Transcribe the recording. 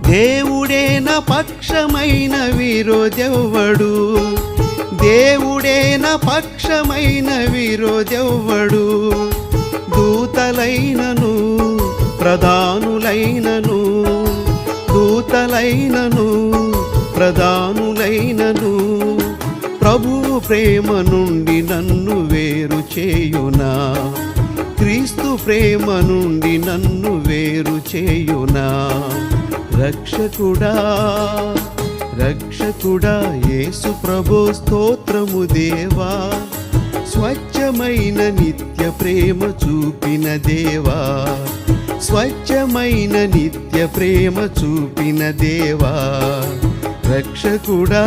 దేవుడే నా పక్షమైన విరోధెవ్వడు, దేవుడే నా పక్షమైన విరోధెవ్వడు. దూతలైనను ప్రధానులైనను, దూతలైనను ప్రధానులైనను ప్రభు ప్రేమ నుండి నన్ను వేరు చేయునా, క్రీస్తు ప్రేమ నుండి నన్ను వేరు చేయునా. రక్షకుడా రక్షకుడా యేసు ప్రభు స్తోత్రము దేవా, స్వచ్ఛమైన నిత్య ప్రేమ చూపిన దేవా, స్వచ్ఛమైన నిత్య ప్రేమ చూపిన దేవా రక్షకుడా.